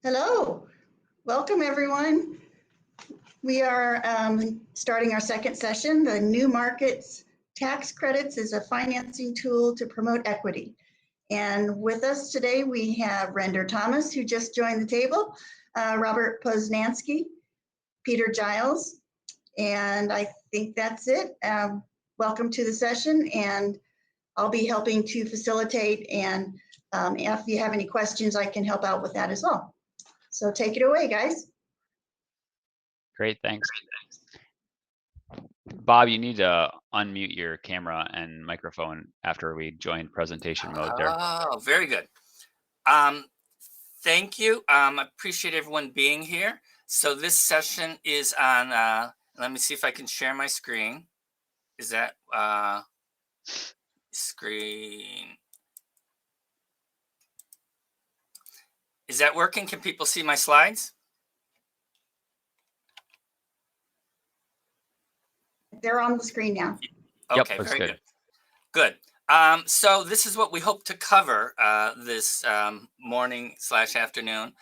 Hello, welcome everyone. We are starting our second session. The New Markets Tax Credits is a financing tool to promote equity. And with us today, we have Render Thomas, who just joined the table, Robert Poznansky, Peter Giles, and I think that's it. Welcome to the session, and I'll be helping to facilitate, and if you have any questions, I can help out with that as well. So take it away, guys. Great, thanks. Bob, you need to unmute your camera and microphone after we join presentation mode there. Oh, very good. Thank you. I appreciate everyone being here. So this session is on, let me see if I can share my screen. Is that screen? Is that working? Can people see my slides? They're on the screen now. Okay, yep, very good. Good. So this is what we hope to cover this morning/afternoon.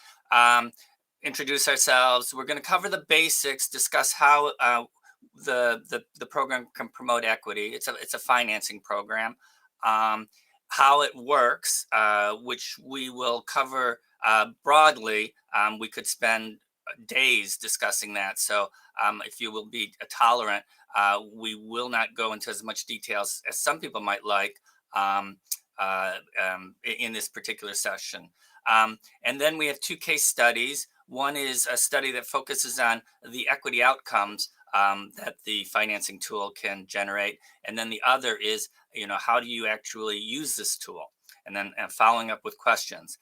Introduce ourselves. We're going to cover the basics, discuss how the program can promote equity. It's a financing program. How it works, which we will cover broadly. We could spend days discussing that. So if you will be tolerant, we will not go into as much details as some people might like in this particular session. And then we have two case studies. One is a study that focuses on the equity outcomes that the financing tool can generate. And then the other is, how do you actually use this tool? And then following up with questions.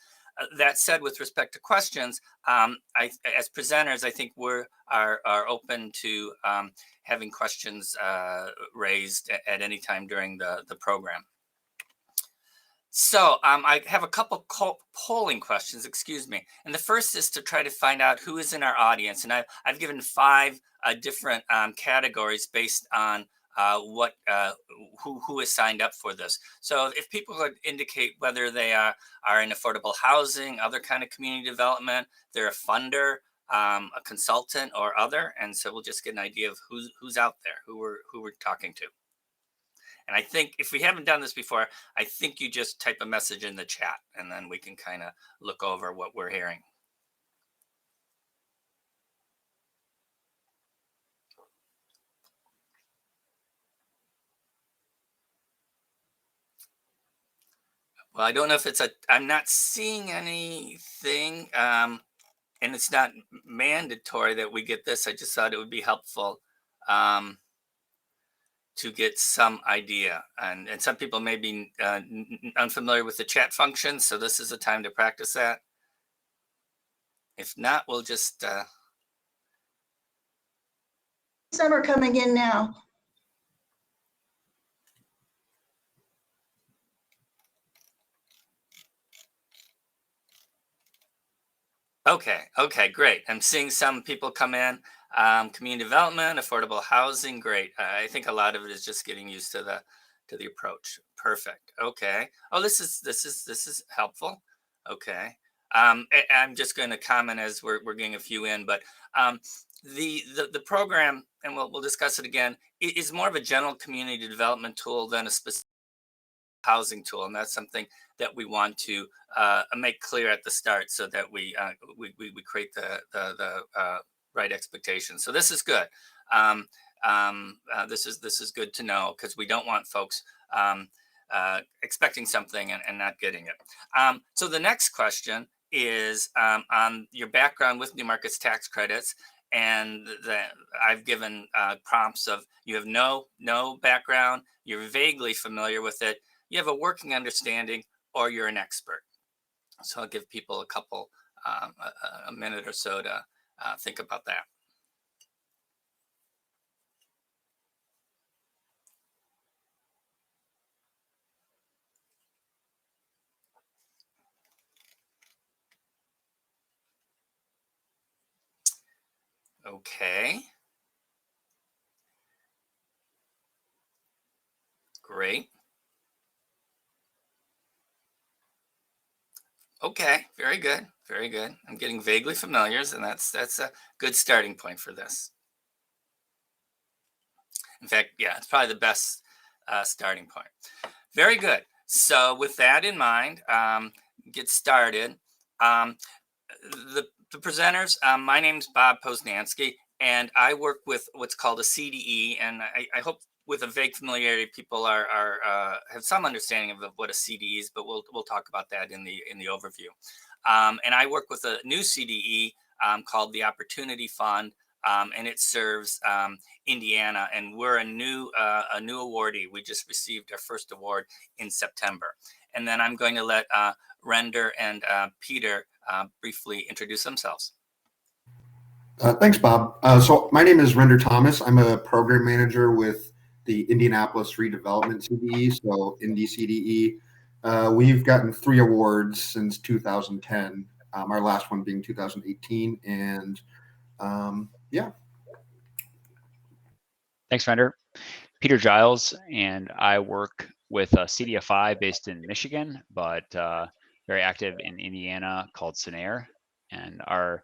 That said, with respect to questions, as presenters, I think we are open to having questions raised at any time during the program. So I have a couple polling questions, excuse me. And the first is to try to find out who is in our audience. And I've given 5 different categories based on who has signed up for this. So if people could indicate whether they are in affordable housing, other kind of community development, they're a funder, a consultant, or other, and so we'll just get an idea of who's out there, who we're talking to. And I think if we haven't done this before, I think you just type a message in the chat, and then we can kind of look over what we're hearing. Well, I don't know if I'm not seeing anything, and it's not mandatory that we get this. I just thought it would be helpful to get some idea. And some people may be unfamiliar with the chat function, so this is a time to practice that. If not, we'll just... Some are coming in now. Okay, great. I'm seeing some people come in. Community development, affordable housing, great. I think a lot of it is just getting used to the approach. Perfect. Okay. Oh, this is helpful. Okay. I'm just going to comment as we're getting a few in, but the program, and we'll discuss it again, is more of a general community development tool than a specific housing tool, and that's something that we want to make clear at the start, so that we create the right expectations. So this is good. This is good to know, because we don't want folks expecting something and not getting it. So the next question is on your background with New Markets Tax Credits. And I've given prompts of, you have no background, you're vaguely familiar with it, you have a working understanding, or you're an expert. So I'll give people a minute or so to think about that. Okay. Great. Okay, very good, very good. I'm getting vaguely familiar, and that's a good starting point for this. In fact, yeah, it's probably the best starting point. Very good. So with that in mind, get started. Um, the presenters, my name's Bob Poznansky, and I work with what's called a CDE, and I hope with a vague familiarity, people are have some understanding of what a CDE is, but we'll talk about that in the overview. And I work with a new CDE called the Opportunity Fund, and it serves Indiana, and we're a new awardee. We just received our first award in September, and then I'm going to let Render and Peter briefly introduce themselves. Thanks, Bob. So my name is Render Thomas. I'm a program manager with the Indianapolis Redevelopment CDE, so Indy CDE. We've gotten 3 awards since 2010, our last one being 2018. And yeah. Thanks, Render. Peter Giles, and I work with CDFI based in Michigan, but very active in Indiana called Sinair. And our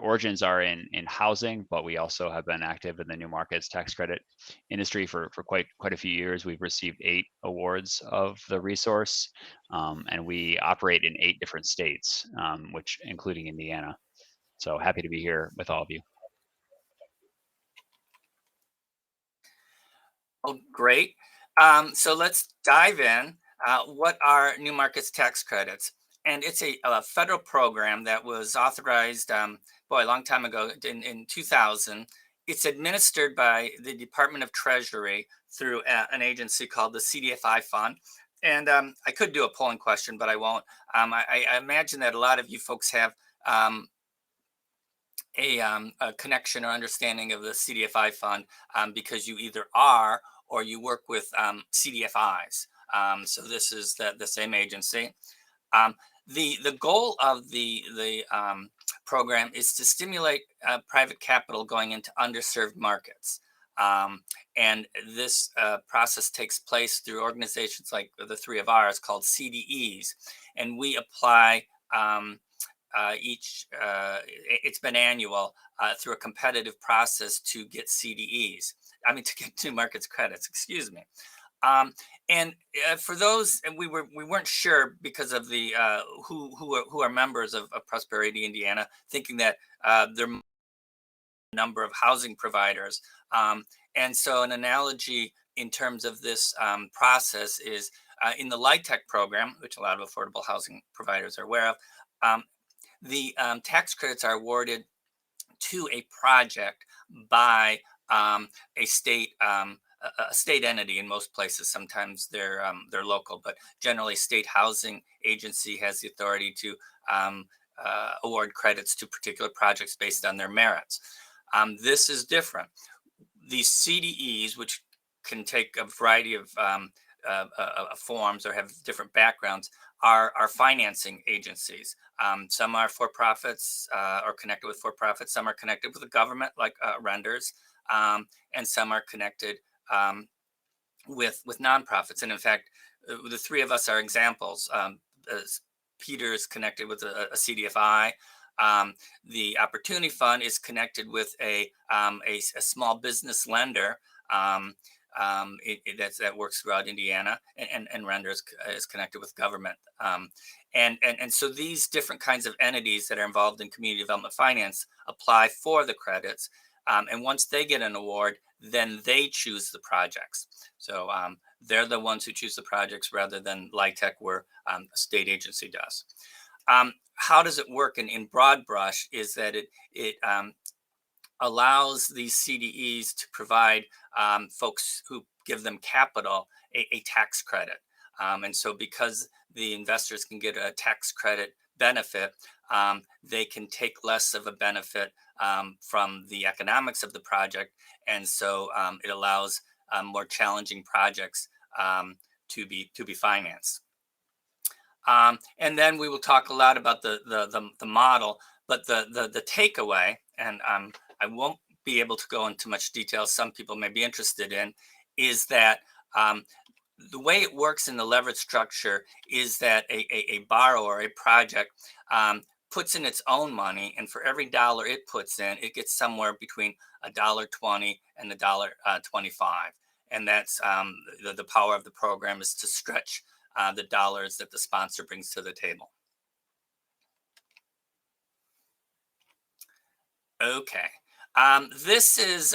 origins are in housing, but we also have been active in the new markets tax credit industry for quite a few years. We've received 8 awards of the resource, and we operate in 8 different states, which including Indiana. So happy to be here with all of you. Oh, great. So let's dive in. What are new markets tax credits? And it's a federal program that was authorized, a long time ago in 2000. It's administered by the Department of Treasury through an agency called the CDFI Fund. And I could do a polling question, but I won't. I imagine that a lot of you folks have a connection or understanding of the CDFI fund because you either are or you work with CDFIs. So this is the same agency. The goal of the program is to stimulate private capital going into underserved markets. And this process takes place through organizations like the 3 of ours called CDEs. And we apply it's been annual through a competitive process to get CDEs. To get new markets credits, excuse me. And for those, and we weren't sure because of the who are members of Prosperity Indiana, thinking that there are a number of housing providers. And so an analogy in terms of this process is in the LIHTC program, which a lot of affordable housing providers are aware of. The tax credits are awarded to a project by a state entity in most places. Sometimes they're local, but generally, state housing agency has the authority to award credits to particular projects based on their merits. This is different. These CDEs, which can take a variety of forms or have different backgrounds, are financing agencies. Some are for-profits or connected with for-profits. Some are connected with the government, like Renders, and some are connected with nonprofits. And in fact, the 3 of us are examples. Peter is connected with a CDFI. The Opportunity Fund is connected with a small business lender that works throughout Indiana, and Render is connected with government. And so these different kinds of entities that are involved in community development finance apply for the credits. And once they get an award, then they choose the projects. So they're the ones who choose the projects rather than LIHTC, where a state agency does. How does it work in broad brush is that it allows these CDEs to provide folks who give them capital a tax credit. And so because the investors can get a tax credit benefit, they can take less of a benefit from the economics of the project. And so it allows more challenging projects to be financed. And then we will talk a lot about the model, but the takeaway, and I won't be able to go into much detail, some people may be interested in, is that the way it works in the leverage structure is that a borrower, a project, puts in its own money, and for every dollar it puts in, it gets somewhere between $1.20 and $1.25. And that's the power of the program is to stretch the dollars that the sponsor brings to the table. Okay. This is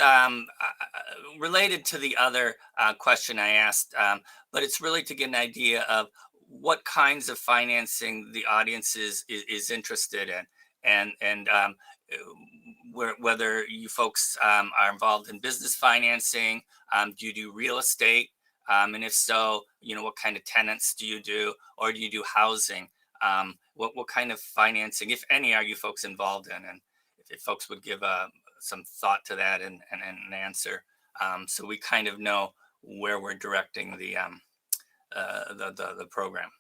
related to the other question I asked, but it's really to get an idea of what kinds of financing the audience is interested in, and whether you folks are involved in business financing. Do you do real estate? And if so, what kind of tenants do you do, or do you do housing? What kind of financing, if any, are you folks involved in? And if folks would give some thought to that and an answer, so we kind of know where we're directing the program.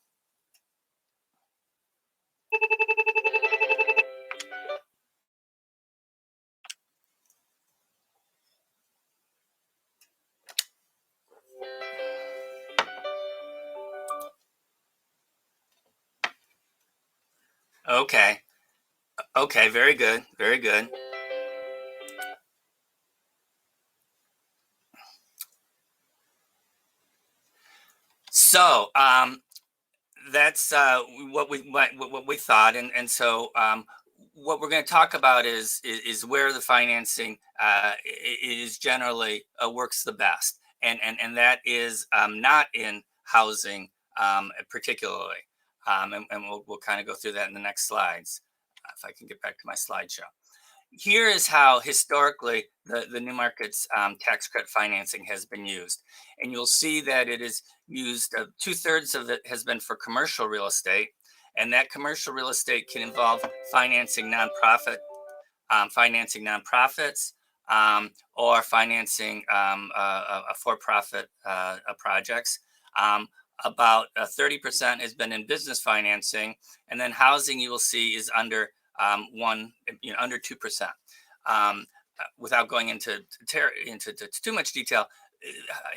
Okay. Okay. Very good. Very good. So that's what we thought, and so what we're going to talk about is where the financing is generally works the best, and that is not in housing particularly, and we'll kind of go through that in the next slides. If I can get back to my slideshow. Here is how historically the New Markets tax credit financing has been used. And you'll see that it is used, 2/3 of it has been for commercial real estate. And that commercial real estate can involve financing nonprofits, or financing for-profit projects. About 30% has been in business financing. And then housing, you will see, is under under 2%. Without going into too much detail,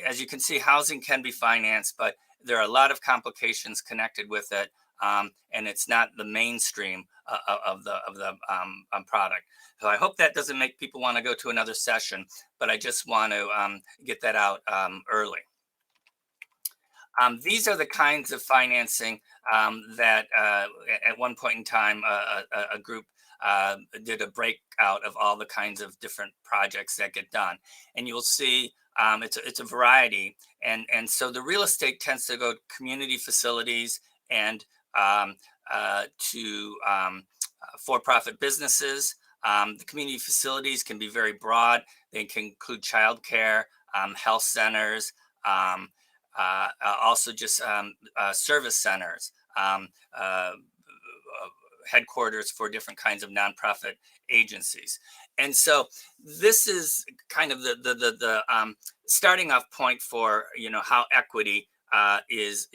as you can see, housing can be financed, but there are a lot of complications connected with it, and it's not the mainstream of the product. So I hope that doesn't make people want to go to another session, but I just want to get that out early. These are the kinds of financing that at one point in time, a group did a breakout of all the kinds of different projects that get done. And you'll see it's a variety. And so the real estate tends to go to community facilities and to for-profit businesses. The community facilities can be very broad. They can include childcare, health centers, also just service centers, headquarters for different kinds of nonprofit agencies. And so this is kind of the starting off point for how equity is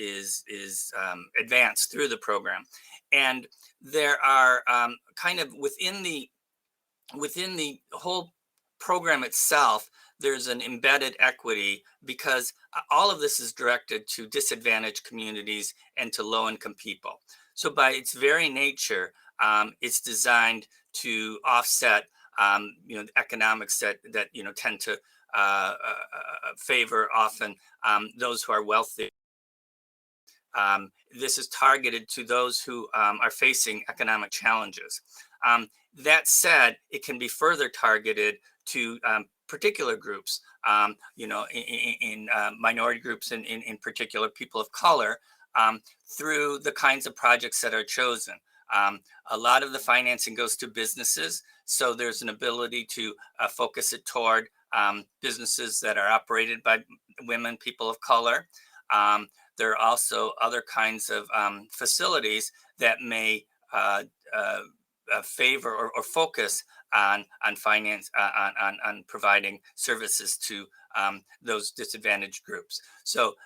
advanced through the program. And there are kind of within the whole program itself, there's an embedded equity, because all of this is directed to disadvantaged communities and to low-income people. So by its very nature, it's designed to offset the economics that tend to favor often those who are wealthy. This is targeted to those who are facing economic challenges. That said, it can be further targeted to particular groups, in minority groups, in particular people of color, through the kinds of projects that are chosen. A lot of the financing goes to businesses, so there's an ability to focus it toward businesses that are operated by women, people of color. There are also other kinds of facilities that may favor or focus on finance, on providing services to those disadvantaged groups. So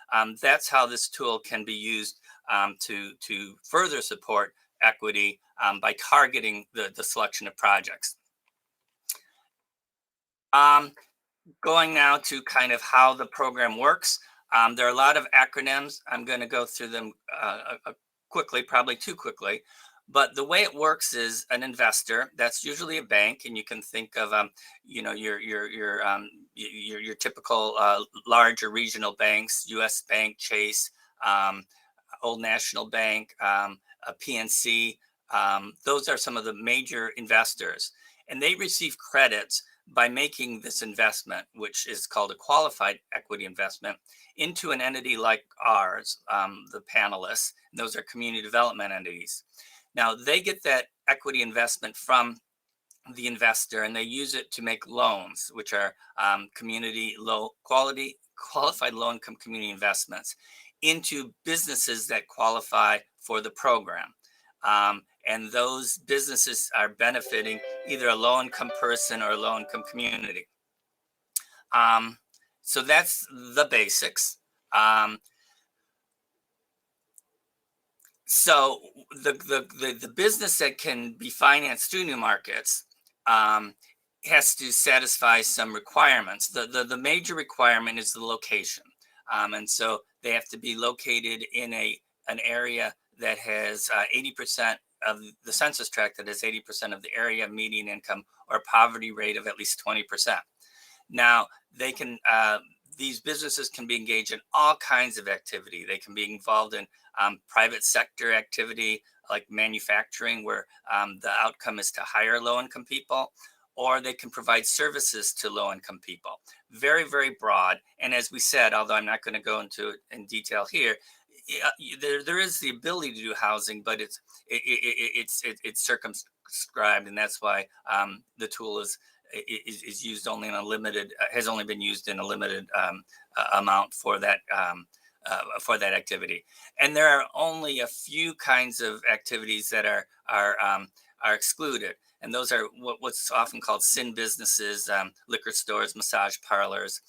that's how this tool can be used to further support equity by targeting the selection of projects. Going now to kind of how the program works. There are a lot of acronyms. I'm going to go through them quickly, probably too quickly. But the way it works is an investor, that's usually a bank, and you can think of your typical large or regional banks, U.S. Bank, Chase, Old National Bank, a PNC. Those are some of the major investors, and they receive credits by making this investment, which is called a qualified equity investment, into an entity like ours, the panelists. And those are community development entities. Now they get that equity investment from the investor, and they use it to make loans, which are community low quality qualified low income community investments into businesses that qualify for the program. And those businesses are benefiting either a low income person or a low income community. So that's the basics. So the business that can be financed through New Markets has to satisfy some requirements. The major requirement is the location. And so they have to be located in an area that has 80% of the census tract, that has 80% of the area median income or poverty rate of at least 20%. Now they can, these businesses can be engaged in all kinds of activity. They can be involved in private sector activity like manufacturing, where the outcome is to hire low-income people, or they can provide services to low-income people. Very, very broad. And as we said, although I'm not going to go into it in detail here, there is the ability to do housing, but it's circumscribed, and that's why the tool is used only in a limited, has only been used in a limited amount for that activity. And there are only a few kinds of activities that are excluded, and those are what's often called sin businesses, liquor stores, massage parlors.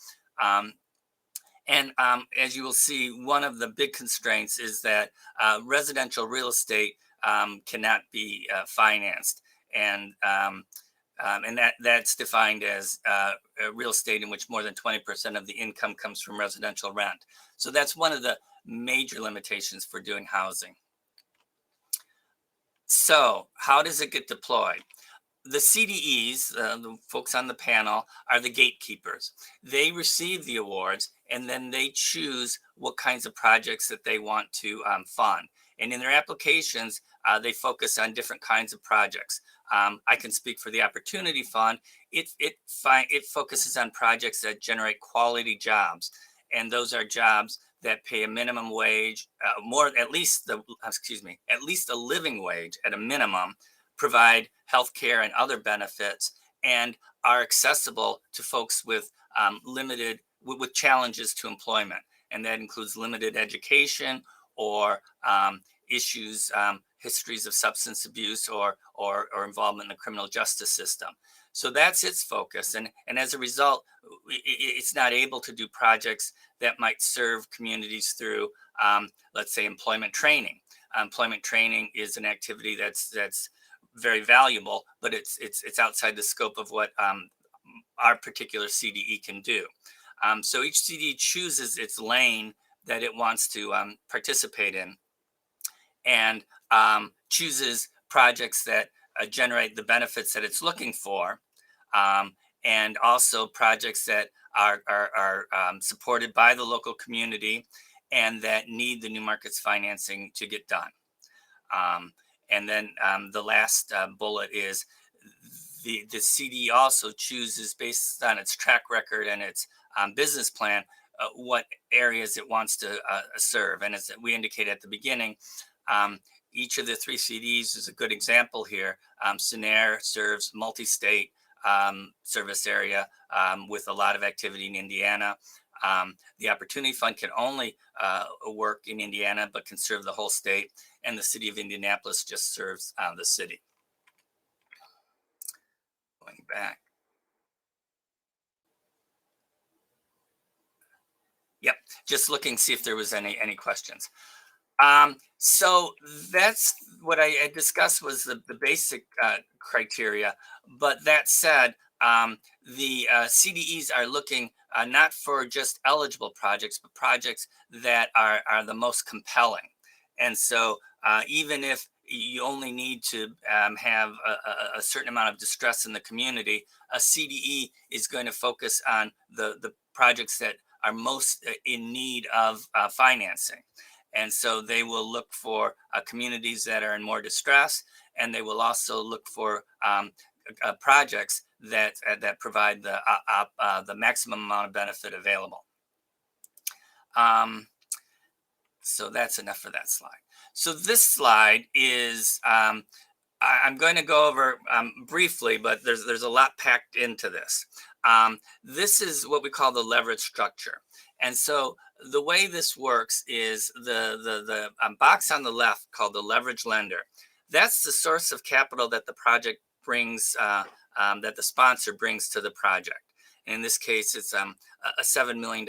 And as you will see, one of the big constraints is that residential real estate cannot be financed, and that's defined as real estate in which more than 20% of the income comes from residential rent. So that's one of the major limitations for doing housing. So how does it get deployed? The CDEs, the folks on the panel, are the gatekeepers. They receive the awards, and then they choose what kinds of projects that they want to fund. And in their applications, they focus on different kinds of projects. I can speak for the Opportunity Fund. It focuses on projects that generate quality jobs, and those are jobs that pay a minimum wage, at least a living wage at a minimum, provide healthcare and other benefits, and are accessible to folks with with challenges to employment, and that includes limited education or issues, histories of substance abuse or involvement in the criminal justice system. So that's its focus, and as a result, it's not able to do projects that might serve communities through, let's say, employment training. Employment training is an activity that's very valuable, but it's outside the scope of what our particular CDE can do. So each CDE chooses its lane that it wants to participate in, and chooses projects that generate the benefits that it's looking for, and also projects that are supported by the local community and that need the New Markets financing to get done. And then the last bullet is the CDE also chooses, based on its track record and its business plan, what areas it wants to serve. And as we indicated at the beginning, each of the three CDs is a good example here. SENER serves multi-state service area with a lot of activity in Indiana. The Opportunity Fund can only work in Indiana, but can serve the whole state. And the city of Indianapolis just serves the city. Going back. Yep, just looking, see if there was any questions. So that's what I discussed was the basic criteria. But that said, the CDEs are looking not for just eligible projects, but projects that are the most compelling. And so even if you only need to have a certain amount of distress in the community, a CDE is going to focus on the projects that are most in need of financing. And so they will look for communities that are in more distress, and they will also look for projects that provide the maximum amount of benefit available. So that's enough for that slide. So this slide is I'm going to go over briefly, but there's a lot packed into this. This is what we call the leverage structure. And so the way this works is the box on the left called the leverage lender. That's the source of capital that the project brings, that the sponsor brings to the project. In this case, it's a $7 million.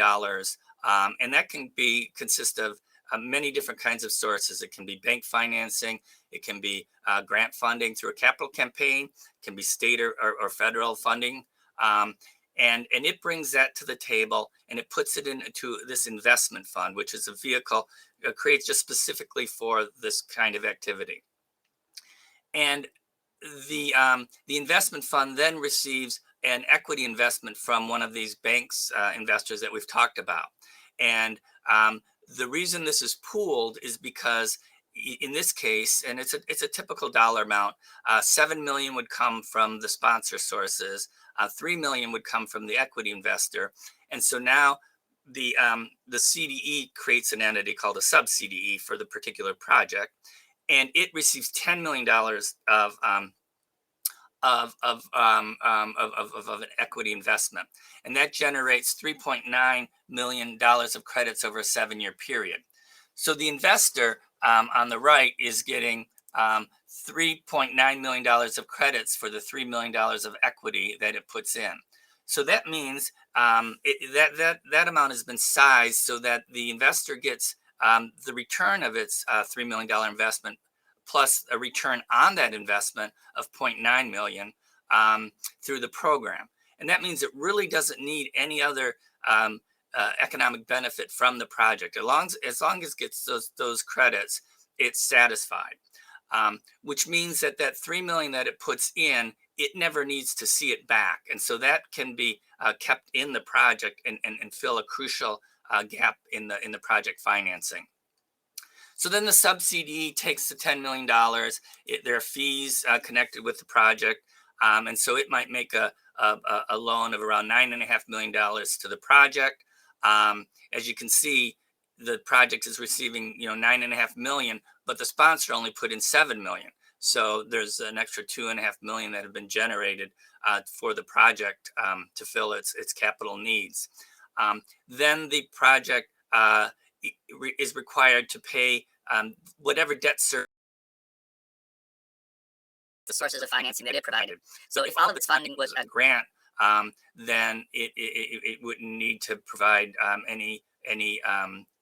And that can consist of many different kinds of sources. It can be bank financing. It can be grant funding through a capital campaign. It can be state or federal funding. And it brings that to the table, and it puts it into this investment fund, which is a vehicle created just specifically for this kind of activity. And the investment fund then receives an equity investment from one of these banks investors that we've talked about. And the reason this is pooled is because in this case, and it's a typical dollar amount, 7 million would come from the sponsor sources, 3 million would come from the equity investor. And so now the CDE creates an entity called a sub CDE for the particular project, and it receives $10 million of an equity investment, and that generates $3.9 million of credits over a 7-year period. So the investor on the right is getting $3.9 million of credits for the $3 million of equity that it puts in. So that means that amount has been sized so that the investor gets the return of its $3 million investment plus a return on that investment of $0.9 million through the program. And that means it really doesn't need any other economic benefit from the project. As long as it gets those credits, it's satisfied. Which means that $3 million that it puts in, it never needs to see it back. And so that can be kept in the project and fill a crucial gap in the project financing. So then the sub CDE takes the $10 million. There are fees connected with the project. And so it might make a loan of around $9.5 million to the project. As you can see, the project is receiving, $9.5 million, but the sponsor only put in $7 million. So there's an extra $2.5 million that have been generated for the project to fill its capital needs. Then the project is required to pay whatever debt service the sources of financing that it provided. So if all of its funding was a grant, then it wouldn't need to provide any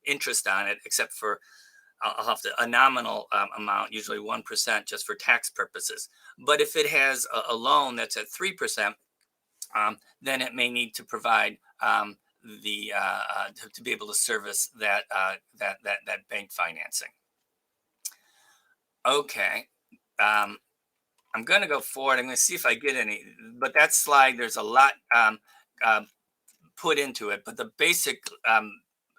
interest on it, except for I'll have a nominal amount, usually 1%, just for tax purposes. But if it has a loan that's at 3%, then it may need to provide to be able to service that bank financing. Okay, I'm going to go forward. I'm going to see if I get any. But that slide, there's a lot put into it. But the basic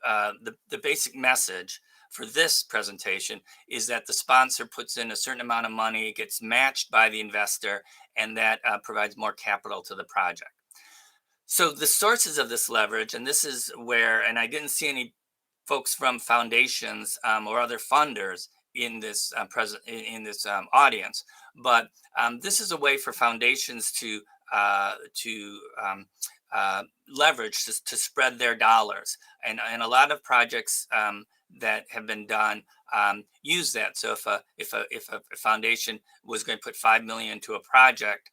the basic message for this presentation is that the sponsor puts in a certain amount of money, it gets matched by the investor, and that provides more capital to the project. So the sources of this leverage, and this is where, and I didn't see any folks from foundations or other funders in this audience, but this is a way for foundations to leverage to spread their dollars, and a lot of projects that have been done use that. So if a foundation was going to put $5 million into a project,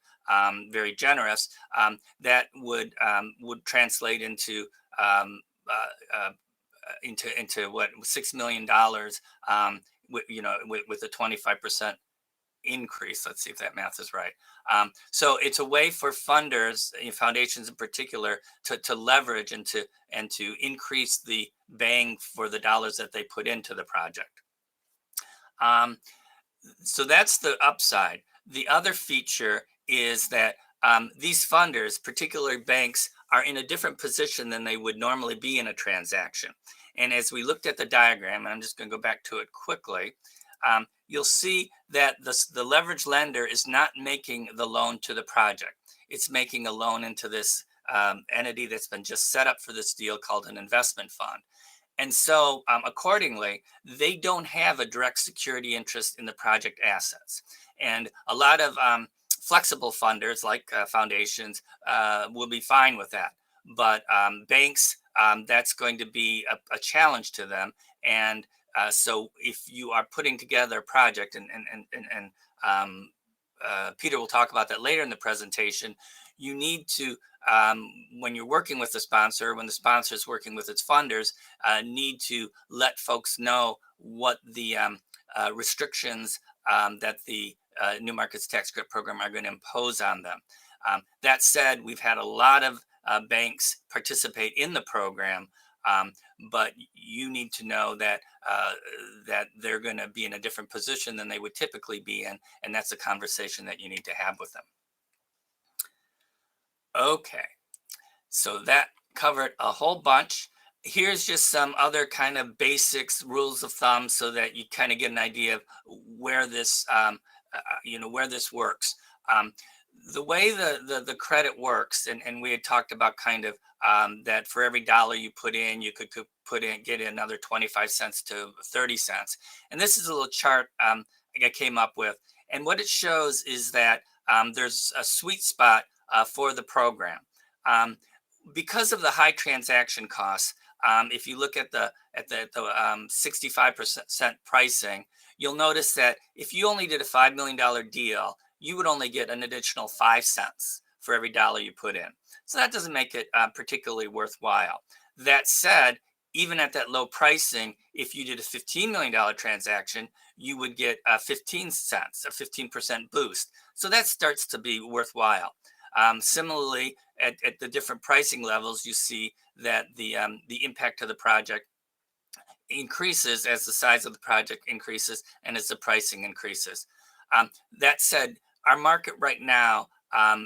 very generous, that would translate into what $6 million, with a 25% increase. Let's see if that math is right. So it's a way for funders, foundations in particular, to leverage and to increase the bang for the dollars that they put into the project. So that's the upside. The other feature is that these funders, particularly banks, are in a different position than they would normally be in a transaction. And as we looked at the diagram, and I'm just going to go back to it quickly, you'll see that the leverage lender is not making the loan to the project. It's making a loan into this entity that's been just set up for this deal called an investment fund. And so accordingly, they don't have a direct security interest in the project assets. And a lot of flexible funders like foundations will be fine with that. But banks, that's going to be a challenge to them. And so if you are putting together a project, and Peter will talk about that later in the presentation, you need to, when you're working with the sponsor, when the sponsor is working with its funders, need to let folks know what the restrictions that the New Markets Tax Credit Program are going to impose on them. That said, we've had a lot of banks participate in the program, but you need to know that that they're going to be in a different position than they would typically be in, and that's a conversation that you need to have with them. Okay, so that covered a whole bunch. Here's just some other kind of basics, rules of thumb, so that you kind of get an idea of where this, where this works. The way the credit works, and we had talked about kind of that for every dollar you put in, you could get in another 25 cents to 30 cents. And this is a little chart I came up with. And what it shows is that there's a sweet spot for the program. Because of the high transaction costs, if you look at the 65% pricing, you'll notice that if you only did a $5 million deal, you would only get an additional 5 cents for every dollar you put in. So that doesn't make it particularly worthwhile. That said, even at that low pricing, if you did a $15 million transaction, you would get 15 cents, a 15% boost. So that starts to be worthwhile. Similarly, at the different pricing levels, you see that the impact of the project increases as the size of the project increases and as the pricing increases. That said, our market right now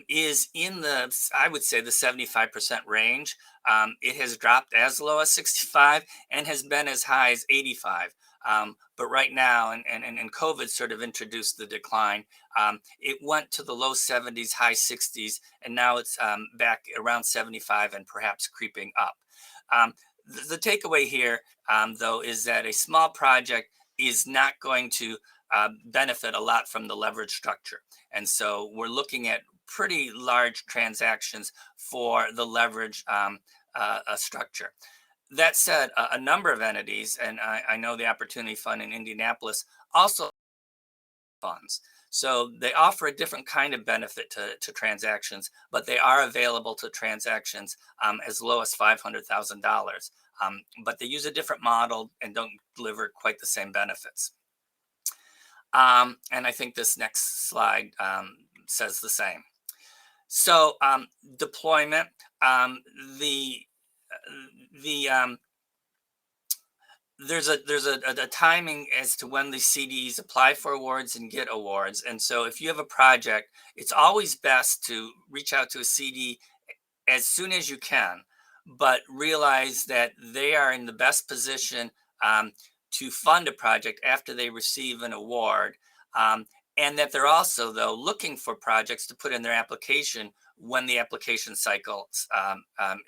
is in the, I would say, the 75% range. It has dropped as low as 65 and has been as high as 85. But right now, and COVID sort of introduced the decline, it went to the low 70s, high 60s, and now it's back around 75 and perhaps creeping up. The takeaway here, though, is that a small project is not going to benefit a lot from the leverage structure. And so we're looking at pretty large transactions for the leverage structure. That said, a number of entities, and I know the Opportunity Fund in Indianapolis also funds. So they offer a different kind of benefit to transactions, but they are available to transactions as low as $500,000. But they use a different model and don't deliver quite the same benefits. And I think this next slide says the same. So deployment, there's a timing as to when the CDs apply for awards and get awards. And so if you have a project, it's always best to reach out to a CD as soon as you can, but realize that they are in the best position to fund a project after they receive an award. And that they're also, though, looking for projects to put in their application when the application cycle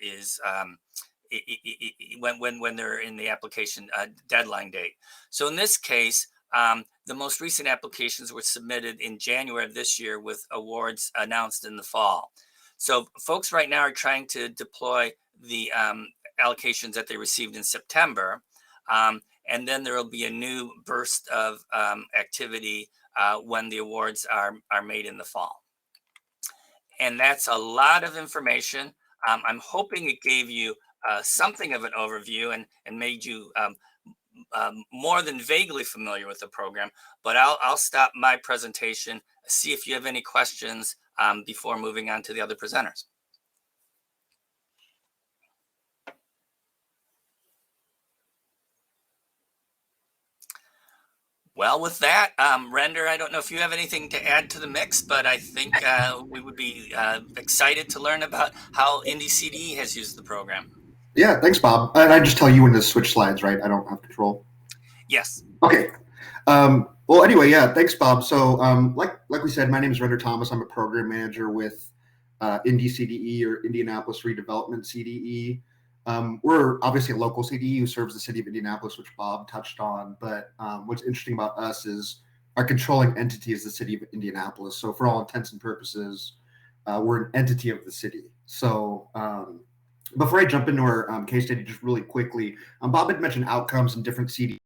is when they're in the application deadline date. So in this case, the most recent applications were submitted in January of this year with awards announced in the fall. So folks right now are trying to deploy the allocations that they received in September. And then there will be a new burst of activity when the awards are made in the fall. And that's a lot of information. I'm hoping it gave you something of an overview and made you more than vaguely familiar with the program, but I'll stop my presentation, see if you have any questions before moving on to the other presenters. Well, with that, Render, I don't know if you have anything to add to the mix, but I think we would be excited to learn about how Indy CDE has used the program. Yeah, thanks, Bob. And I just tell you when to switch slides, right? I don't have control. Yes. Okay. Well, anyway, yeah, thanks, Bob. So, like we said, my name is Render Thomas. I'm a program manager with Indy CDE, or Indianapolis Redevelopment CDE. We're obviously a local CDE who serves the city of Indianapolis, which Bob touched on. But what's interesting about us is our controlling entity is the city of Indianapolis. So, for all intents and purposes, we're an entity of the city. So, before I jump into our case study, just really quickly, Bob had mentioned outcomes and different CDE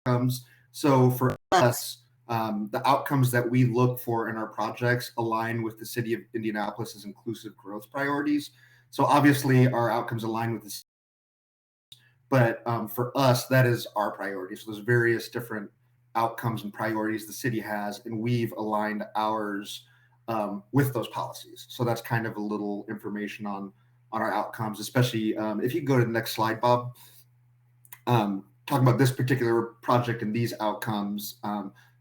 outcomes. So for us, the outcomes that we look for in our projects align with the city of Indianapolis's inclusive growth priorities. So obviously our outcomes align with this, but for us, that is our priority. So there's various different outcomes and priorities the city has, and we've aligned ours with those policies. So that's kind of a little information on our outcomes, especially if you go to the next slide, Bob. Talking about this particular project and these outcomes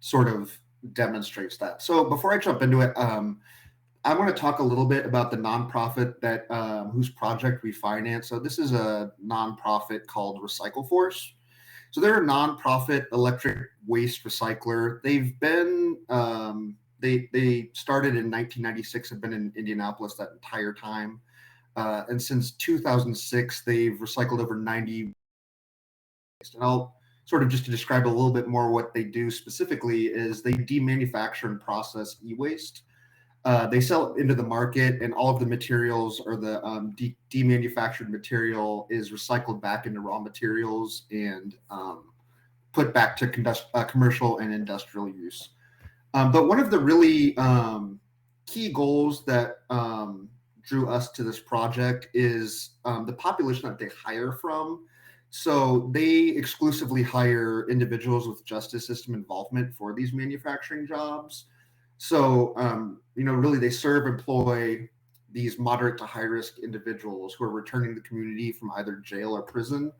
sort of demonstrates that. So before I jump into it, I want to talk a little bit about the nonprofit that whose project we finance. So this is a nonprofit called Recycle Force. So they're a nonprofit electric waste recycler. They've been they started in 1996, have been in Indianapolis that entire time. And since 2006, they've recycled over 90. And I'll sort of just to describe a little bit more what they do specifically is they demanufacture and process e-waste. They sell it into the market, and all of the materials or the demanufactured material is recycled back into raw materials and put back to commercial and industrial use. But one of the really key goals that drew us to this project is the population that they hire from. So they exclusively hire individuals with justice system involvement for these manufacturing jobs. So, really they employ these moderate to high risk individuals who are returning to the community from either jail or prison.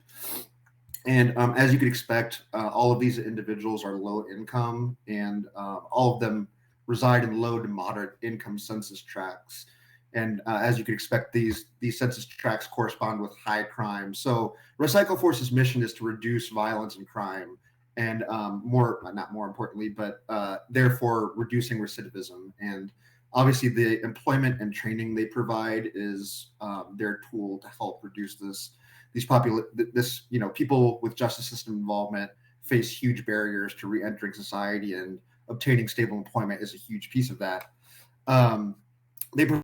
And as you could expect, all of these individuals are low income, and all of them reside in low to moderate income census tracts. And as you could expect, these census tracts correspond with high crime. So Recycle Force's mission is to reduce violence and crime, and not more importantly, but therefore reducing recidivism. And obviously the employment and training they provide is their tool to help reduce this. People with justice system involvement face huge barriers to re-entering society, and obtaining stable employment is a huge piece of that. They provide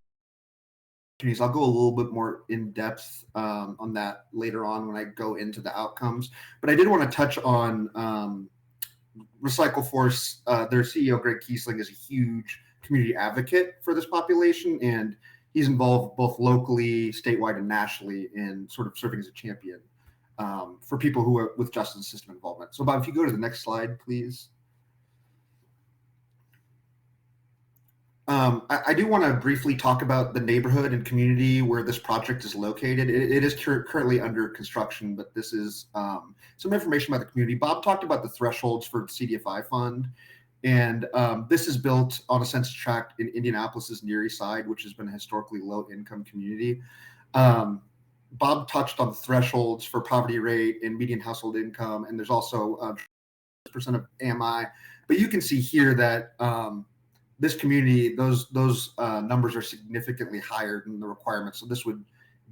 opportunities. I'll go a little bit more in depth on that later on when I go into the outcomes. But I did want to touch on Recycle Force. Their CEO, Greg Kiesling, is a huge community advocate for this population, and he's involved both locally, statewide, and nationally in sort of serving as a champion for people who are with justice system involvement. So, Bob, if you go to the next slide, please. I do want to briefly talk about the neighborhood and community where this project is located. It is currently under construction, but this is some information about the community. Bob talked about the thresholds for the CDFI fund, and this is built on a census tract in Indianapolis's Near East Side, which has been a historically low-income community. Bob touched on the thresholds for poverty rate and median household income, and there's also percent of AMI. But you can see here that this community, those numbers are significantly higher than the requirements. So this would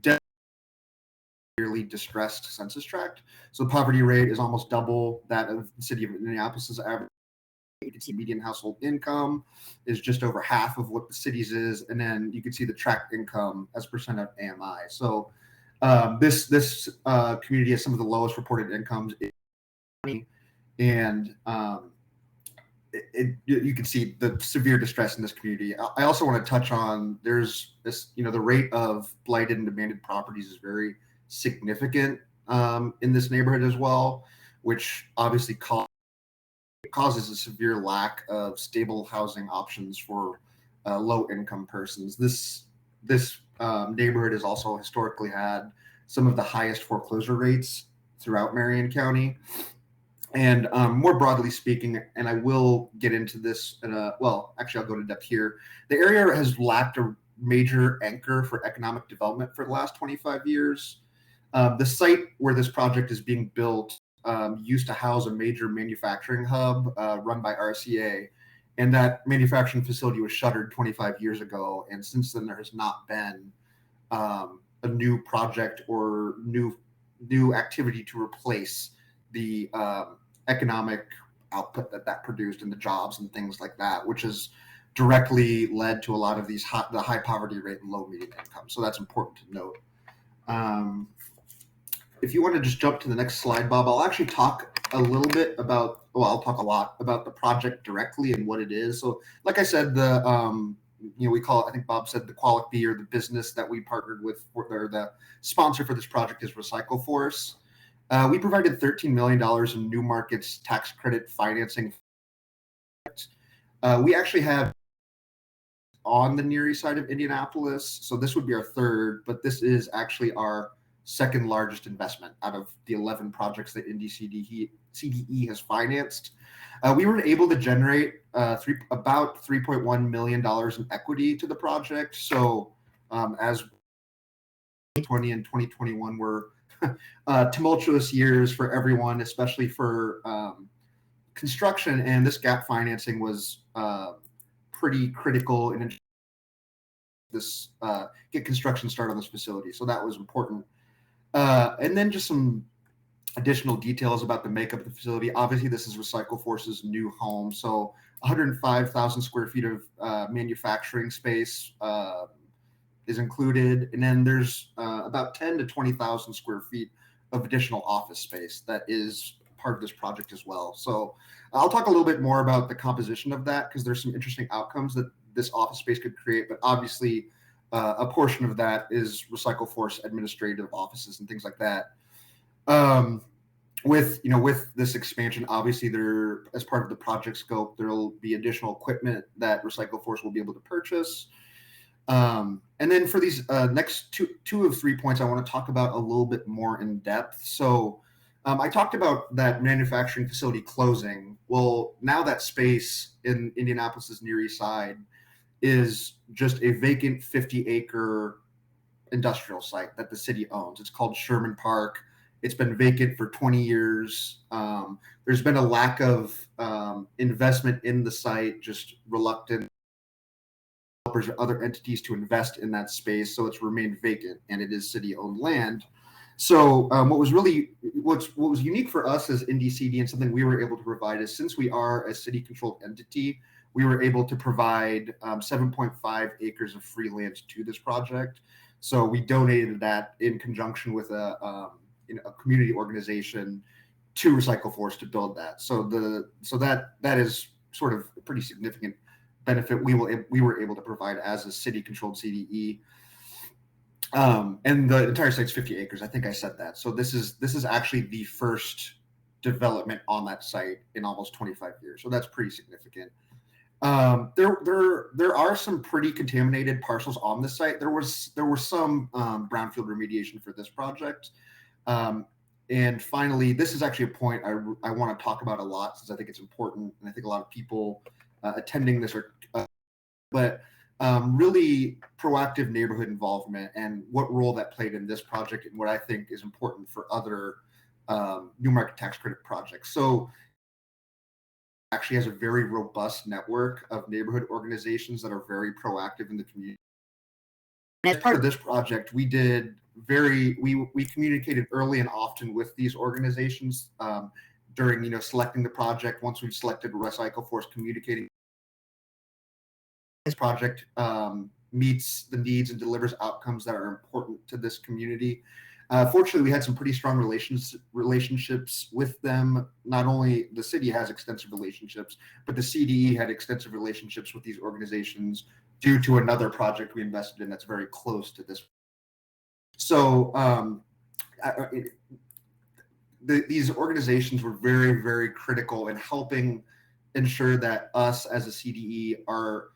definitely distressed census tract. So the poverty rate is almost double that of the city of Indianapolis's average. You can see median household income is just over half of what the city's is, and then you can see the tract income as percent of AMI. So this community has some of the lowest reported incomes, and you can see the severe distress in this community. I also want to touch on there's this, the rate of blighted and abandoned properties is very significant in this neighborhood as well. which obviously causes a severe lack of stable housing options for low-income persons. This neighborhood has also historically had some of the highest foreclosure rates throughout Marion County. And more broadly speaking, and I will get into this well, actually I'll go to depth here. The area has lacked a major anchor for economic development for the last 25 years. The site where this project is being built used to house a major manufacturing hub run by RCA. And that manufacturing facility was shuttered 25 years ago. And since then, there has not been a new project or new activity to replace the economic output that produced and the jobs and things like that, which has directly led to a lot of these the high poverty rate and low median income. So that's important to note. If you want to just jump to the next slide, Bob, I'll actually talk a little bit about, well, I'll talk a lot about the project directly and what it is. So like I said, we call it, I think Bob said the Qualic-B, or the business that we partnered with, or the sponsor for this project is Recycle Force. We provided $13 million in New Markets tax credit financing. We actually have on the Near East side of Indianapolis. So this would be our third, but this is actually our second largest investment out of the 11 projects that Indy CDE has financed. We were able to generate about $3.1 million in equity to the project. So as 2020 and 2021 were tumultuous years for everyone, especially for construction, and this gap financing was pretty critical in this get construction started on this facility. So that was important. And then just some additional details about the makeup of the facility. Obviously, this is Recycle Force's new home. So 105,000 square feet of manufacturing space is included. And then there's about 10 to 20,000 square feet of additional office space that is part of this project as well. So I'll talk a little bit more about the composition of that, because there's some interesting outcomes that this office space could create. But obviously, a portion of that is Recycle Force administrative offices and things like that. With this expansion, obviously there, as part of the project scope, there will be additional equipment that Recycle Force will be able to purchase. And then for these next two of 3 points, I want to talk about a little bit more in depth. So I talked about that manufacturing facility closing. Well, now that space in Indianapolis's Near East Side is just a vacant 50-acre industrial site that the city owns. It's called Sherman Park. It's been vacant for 20 years. There's been a lack of investment in the site, just reluctant developers or other entities to invest in that space. So it's remained vacant, and it is city-owned land. So what was unique for us as Indy CD, and something we were able to provide, is since we are a city-controlled entity, we were able to provide 7.5 acres of free land to this project. So we donated that in conjunction with a community organization to Recycle Force to build that. So that is sort of a pretty significant benefit we were able to provide as a city-controlled CDE. And the entire site's 50 acres. I think I said that. So this is actually the first development on that site in almost 25 years. So that's pretty significant. There are some pretty contaminated parcels on the site. There were some brownfield remediation for this project. And finally, this is actually a point I want to talk about a lot, since I think it's important, and I think a lot of people attending this are, really proactive neighborhood involvement and what role that played in this project, and what I think is important for other New Market tax credit projects. So actually has a very robust network of neighborhood organizations that are very proactive in the community. And as part of this project, we communicated early and often with these organizations during selecting the project. Once we've selected Recycle Force, communicating this project meets the needs and delivers outcomes that are important to this community. Fortunately, we had some pretty strong relationships with them. Not only the city has extensive relationships, but the CDE had extensive relationships with these organizations due to another project we invested in that's very close to this. So these organizations were very, very critical in helping ensure that us as a CDE are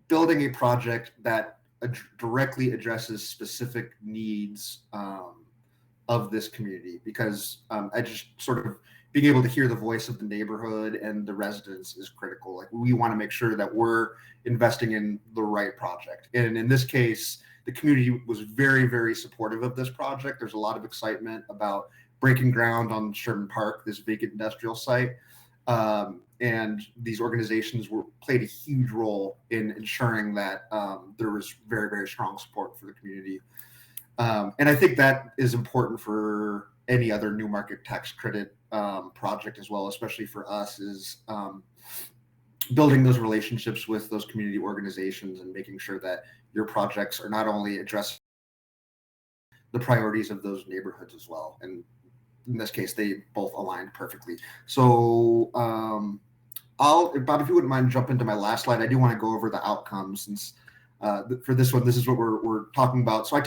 building a project that directly addresses specific needs of this community, because I just sort of being able to hear the voice of the neighborhood and the residents is critical. Like, we want to make sure that we're investing in the right project. And in this case, the community was very, very supportive of this project. There's a lot of excitement about breaking ground on Sherman Park, this vacant industrial site. And these organizations played a huge role in ensuring that there was very, very strong support for the community. And I think that is important for any other new market tax credit project as well, especially for us, is building those relationships with those community organizations and making sure that your projects are not only addressing the priorities of those neighborhoods as well. And in this case, they both aligned perfectly. So Bob, if you wouldn't mind, jump into my last slide. I do want to go over the outcomes, since for this one, this is what we're talking about. So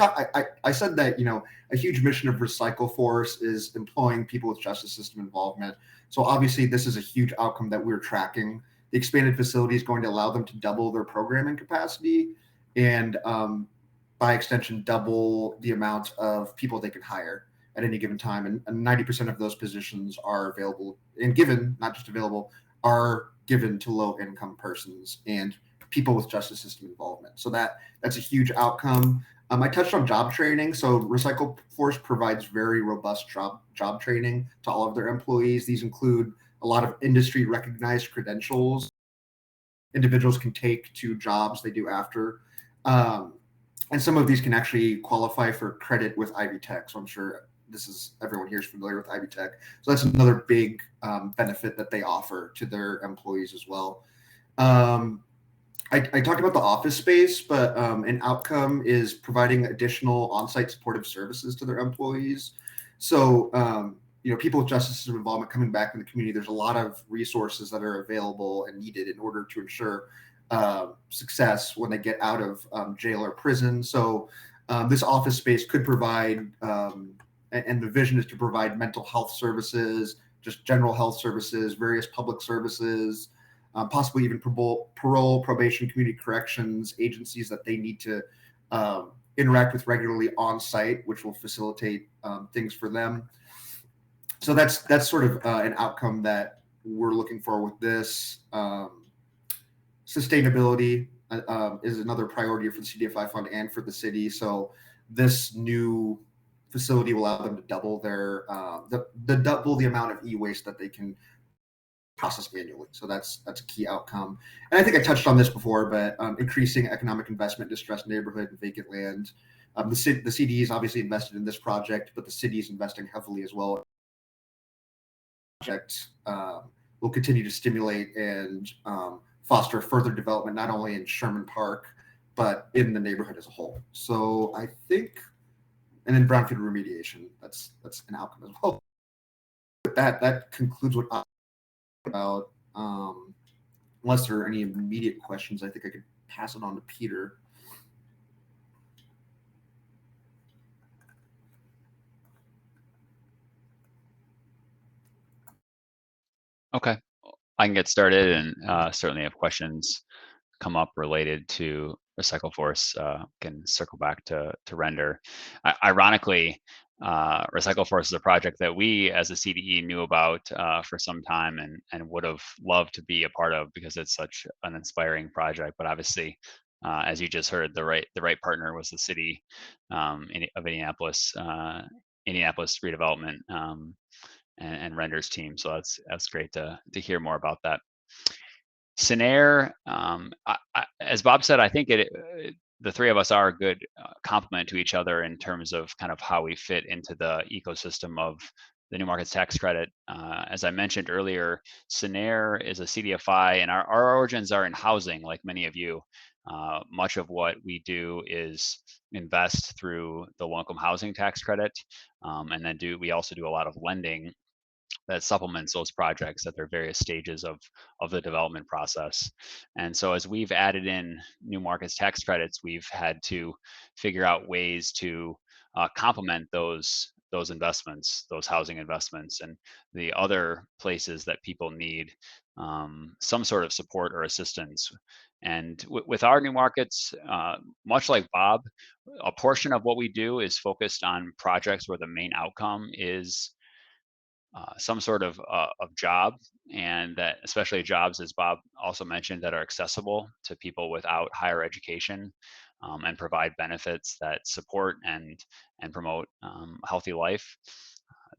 I said that, you know, a huge mission of Recycle Force is employing people with justice system involvement. So obviously this is a huge outcome that we're tracking. The expanded facility is going to allow them to double their programming capacity, and by extension, double the amount of people they can hire at any given time. And 90% of those positions are available and given, not just available, are given to low-income persons and people with justice system involvement. So that's a huge outcome. I touched on job training. So Recycle Force provides very robust job training to all of their employees. These include a lot of industry recognized credentials individuals can take to jobs they do after. And some of these can actually qualify for credit with Ivy Tech. So I'm sure everyone here is familiar with Ivy Tech. So that's another big benefit that they offer to their employees as well. I talked about the office space, but an outcome is providing additional on-site supportive services to their employees. So, you know, people with justice system involvement coming back in the community, there's a lot of resources that are available and needed in order to ensure success when they get out of jail or prison. So this office space could provide, and the vision is to provide mental health services, just general health services, various public services, possibly even parole, probation, community corrections agencies that they need to interact with regularly on site, which will facilitate things for them. So that's sort of an outcome that we're looking for with this. Sustainability is another priority for the CDFI fund and for the city. So this new facility will allow them to double their double the amount of e-waste that they can process manually. So that's a key outcome. And I think I touched on this before, but increasing economic investment, distressed neighborhood, and vacant land. The CD is obviously invested in this project, but the city is investing heavily as well. Project will continue to stimulate and foster further development, not only in Sherman Park, but in the neighborhood as a whole. So I think, and then brownfield remediation, that's an outcome as well. With that concludes what I about. Unless there are any immediate questions, I think I could pass it on to Peter. Okay, I can get started, and certainly if questions come up related to Recycle Force, can circle back to Render. Ironically, Recycle Force is a project that we as a CDE knew about for some time and would have loved to be a part of, because it's such an inspiring project. But obviously, as you just heard, the right partner was the city of Indianapolis, Indianapolis redevelopment, and Render's team. So that's great to hear more about that. Scenair, as Bob said, I think the three of us are a good complement to each other in terms of kind of how we fit into the ecosystem of the New Markets Tax Credit. As I mentioned earlier, Scenair is a CDFI, and our origins are in housing, like many of you. Much of what we do is invest through the low-income housing tax credit, and then we also do a lot of lending that supplements those projects at their various stages of the development process. And so as we've added in New Markets Tax Credits, we've had to figure out ways to complement those those investments, those housing investments, and the other places that people need some sort of support or assistance. And with our new markets, much like Bob, a portion of what we do is focused on projects where the main outcome is some sort of job, and that especially jobs, as Bob also mentioned, that are accessible to people without higher education, and provide benefits that support and promote healthy life.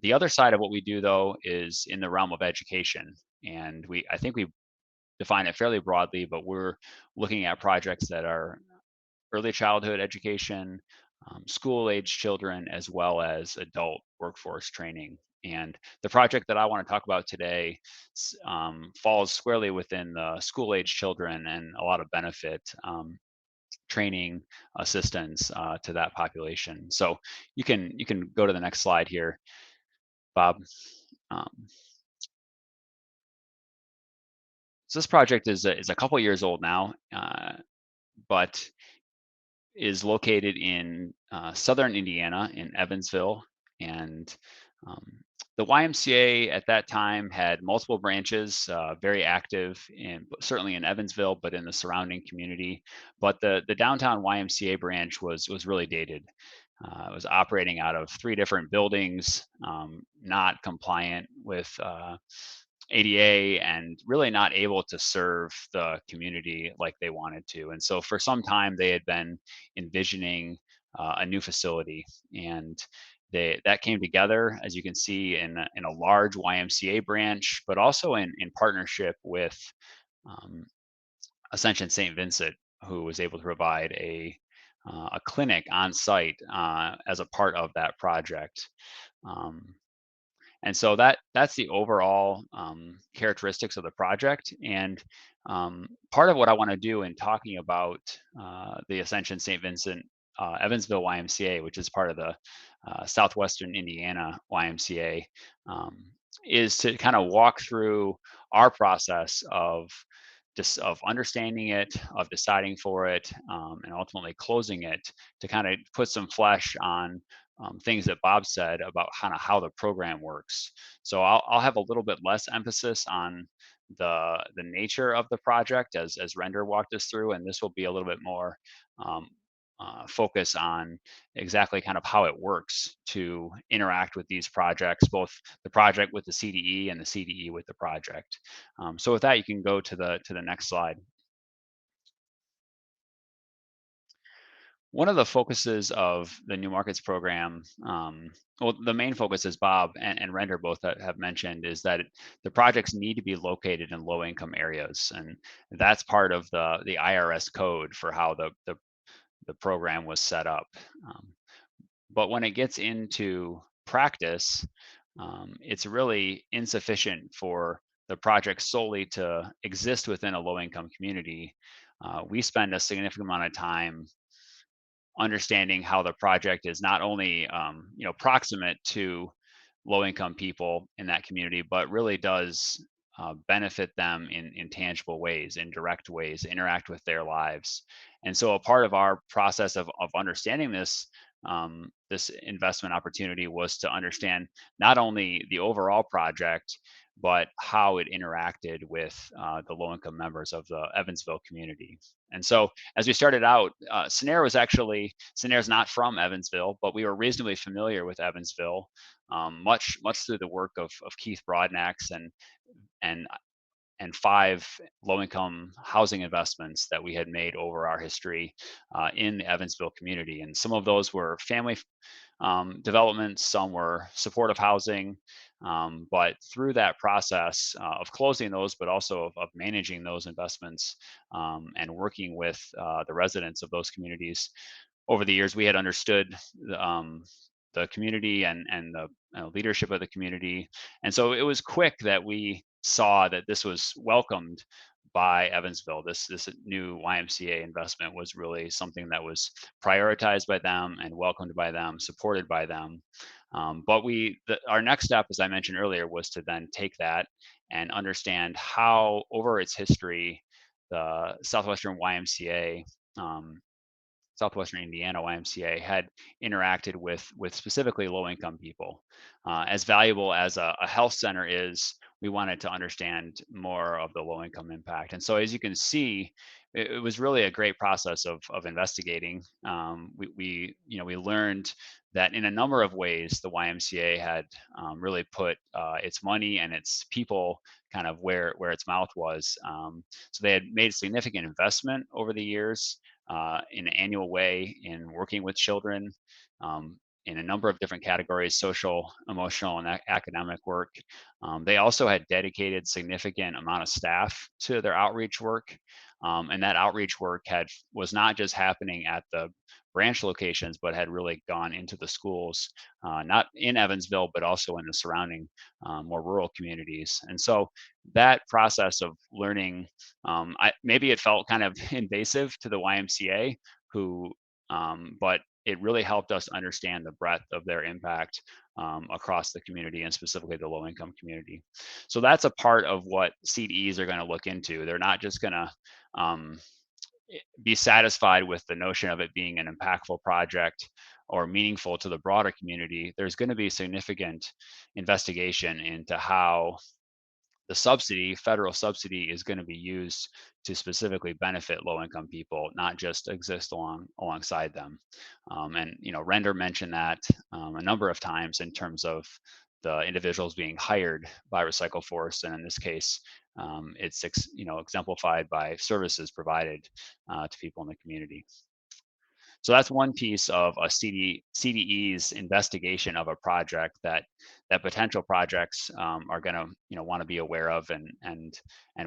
The other side of what we do, though, is in the realm of education, and I think we define it fairly broadly, but we're looking at projects that are early childhood education, school-age children, as well as adult workforce training. And the project that I want to talk about today falls squarely within the school-age children and a lot of benefit training assistance to that population. So you can go to the next slide here, Bob. So this project is a couple years old now, but is located in southern Indiana in Evansville. And the YMCA at that time had multiple branches, very active certainly in Evansville, but in the surrounding community. But the downtown YMCA branch was really dated. It was operating out of 3 different buildings, not compliant with ADA, and really not able to serve the community like they wanted to. And so for some time they had been envisioning a new facility, and that came together, as you can see, in a large YMCA branch, but also in partnership with Ascension St. Vincent, who was able to provide a clinic on site as a part of that project. And so that's the overall characteristics of the project. And part of what I want to do in talking about the Ascension St. Vincent Evansville YMCA, which is part of the Southwestern Indiana YMCA, is to kind of walk through our process of understanding it, of deciding for it, and ultimately closing it, to kind of put some flesh on things that Bob said about kind of how the program works. So I'll have a little bit less emphasis on the nature of the project as Render walked us through, and this will be a little bit more focus on exactly kind of how it works to interact with these projects, both the project with the CDE and the CDE with the project. So with that, you can go to the next slide. One of the focuses of the New Markets program, well, the main focus, as Bob and Render both have mentioned, is that the projects need to be located in low-income areas, and that's part of the IRS code for how the program was set up. But when it gets into practice, it's really insufficient for the project solely to exist within a low-income community. We spend a significant amount of time understanding how the project is not only proximate to low-income people in that community, but really does benefit them in tangible ways, in direct ways, interact with their lives. And so a part of our process of understanding this this investment opportunity was to understand not only the overall project, but how it interacted with the low-income members of the Evansville community. And so as we started out, Senaire is not from Evansville, but we were reasonably familiar with Evansville, much through the work of Keith Broadnax and 5 low-income housing investments that we had made over our history in the Evansville community. And some of those were family developments, some were supportive housing, but through that process of closing those, but also of managing those investments and working with the residents of those communities, over the years we had understood the community and the leadership of the community. And so it was quick that we saw that this was welcomed by Evansville. This new YMCA investment was really something that was prioritized by them and welcomed by them, supported by them. But our next step, as I mentioned earlier, was to then take that and understand how, over its history, the Southwestern YMCA Southwestern Indiana YMCA had interacted with specifically low-income people. As valuable as a health center is, we wanted to understand more of the low-income impact. And so, as you can see, it was really a great process of investigating. We learned that in a number of ways, the YMCA had really put its money and its people kind of where its mouth was. So they had made significant investment over the years in an annual way in working with children in a number of different categories: social, emotional, and academic work. They also had dedicated significant amount of staff to their outreach work. And that outreach work was not just happening at the branch locations, but had really gone into the schools, not in Evansville, but also in the surrounding more rural communities. And so that process of learning, maybe it felt kind of invasive to the YMCA, but it really helped us understand the breadth of their impact across the community, and specifically the low-income community. So that's a part of what CDEs are going to look into. They're not just going to be satisfied with the notion of it being an impactful project or meaningful to the broader community. There's going to be significant investigation into how the federal subsidy, is going to be used to specifically benefit low-income people, not just exist alongside them. And Render mentioned that a number of times in terms of the individuals being hired by Recycle Force, and in this case, it's exemplified by services provided to people in the community. So that's one piece of a CDE's investigation of a project that potential projects are going to want to be aware of and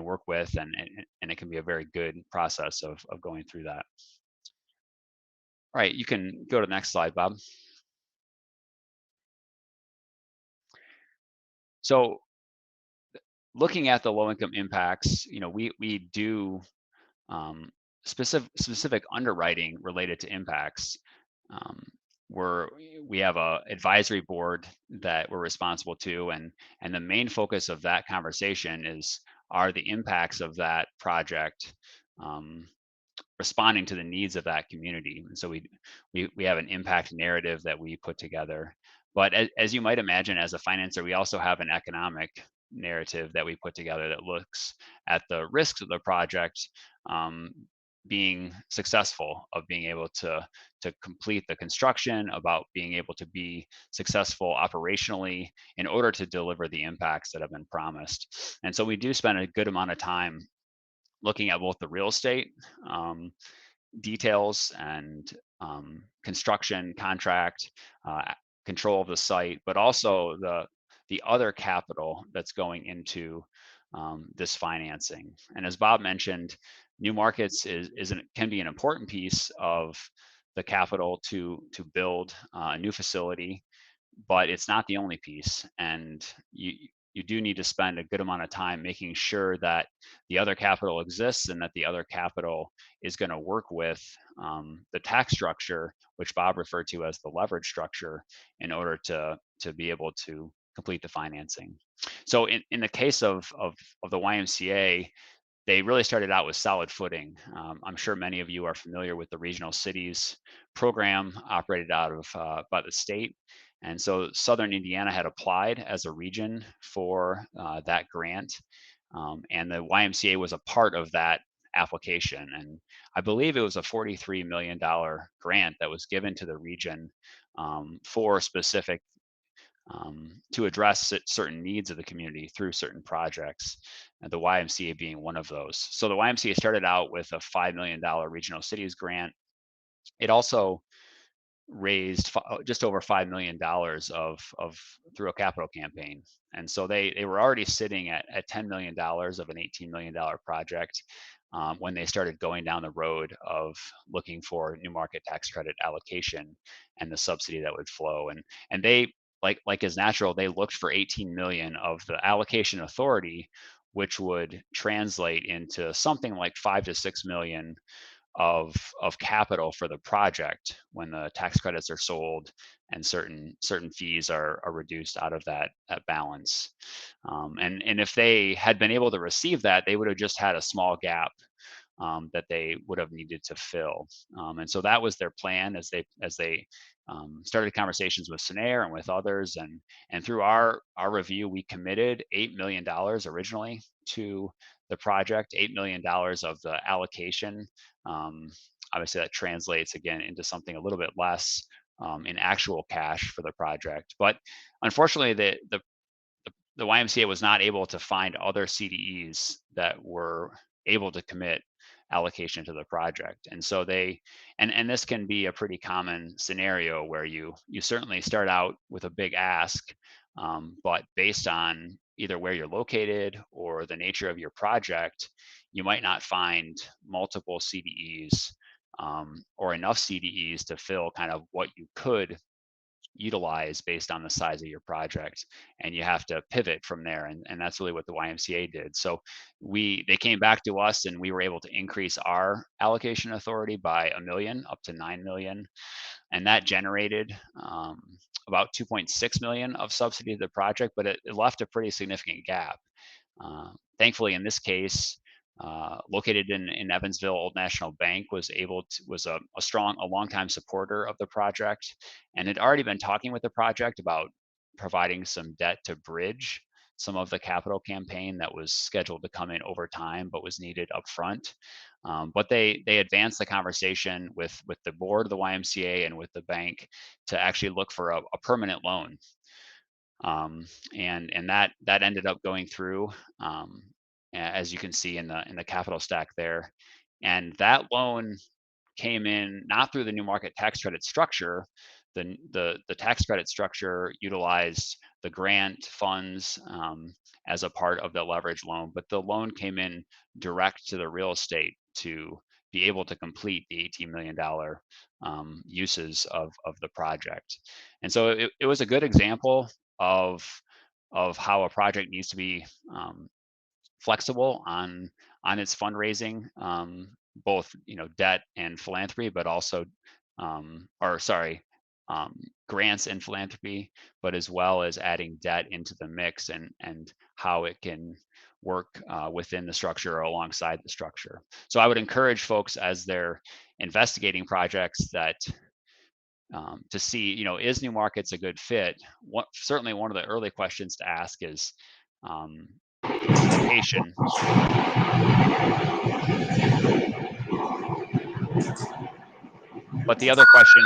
work with, and it can be a very good process of going through that. All right, you can go to the next slide, Bob. So looking at the low-income impacts, we do specific underwriting related to impacts. We have a advisory board that we're responsible to, and the main focus of that conversation are the impacts of that project responding to the needs of that community. And so we have an impact narrative that we put together. But as you might imagine, as a financer, we also have an economic narrative that we put together that looks at the risks of the project being successful, of being able to complete the construction, about being able to be successful operationally in order to deliver the impacts that have been promised. And so we do spend a good amount of time looking at both the real estate details and construction contract, control of the site, but also the other capital that's going into this financing. And as Bob mentioned, New Markets can be an important piece of the capital to build a new facility, but it's not the only piece. And you do need to spend a good amount of time making sure that the other capital exists and that the other capital is going to work with the tax structure, which Bob referred to as the leverage structure, in order to be able to complete the financing. So in the case of the YMCA, they really started out with solid footing. I'm sure many of you are familiar with the Regional Cities program operated out of by the state. And so Southern Indiana had applied as a region for that grant. And the YMCA was a part of that application. And I believe it was a $43 million grant that was given to the region for specific to address certain needs of the community through certain projects, and the YMCA being one of those. So the YMCA started out with a $5 million Regional Cities grant. It also raised just over $5 million through a capital campaign. And so they were already sitting at $10 million of an $18 million project when they started going down the road of looking for new market tax credit allocation and the subsidy that would flow. And they, like is natural, they looked for 18 million of the allocation authority, which would translate into something like 5 to 6 million of capital for the project when the tax credits are sold and certain fees are reduced out of that balance. And if they had been able to receive that, they would have just had a small gap that they would have needed to fill. And so that was their plan as they started conversations with Senaire and with others. And through our review, we committed $8 million originally to the project, $8 million of the allocation. Obviously, that translates again into something a little bit less in actual cash for the project. But unfortunately, the YMCA was not able to find other CDEs that were able to commit allocation to the project. And so and this can be a pretty common scenario where you certainly start out with a big ask, but based on either where you're located or the nature of your project, you might not find multiple CDEs or enough CDEs to fill kind of what you could utilize based on the size of your project, and you have to pivot from there, and that's really what the YMCA did. So they came back to us, and we were able to increase our allocation authority by $1 million up to $9 million, and that generated about $2.6 million of subsidy to the project, but it left a pretty significant gap. Thankfully, in this case, located in Evansville, Old National Bank was a longtime supporter of the project, and had already been talking with the project about providing some debt to bridge some of the capital campaign that was scheduled to come in over time, but was needed up front. But they advanced the conversation with the board of the YMCA and with the bank to actually look for a permanent loan. And that ended up going through, as you can see in the capital stack there. And that loan came in not through the new market tax credit structure. The tax credit structure utilized the grant funds as a part of the leverage loan, but the loan came in direct to the real estate to be able to complete the $18 million uses of the project. And so it was a good example of how a project needs to be flexible on its fundraising, both debt and philanthropy, but also grants and philanthropy, but as well as adding debt into the mix and how it can work within the structure or alongside the structure. So I would encourage folks as they're investigating projects that to see, is New Markets a good fit? Certainly one of the early questions to ask is location. But the other question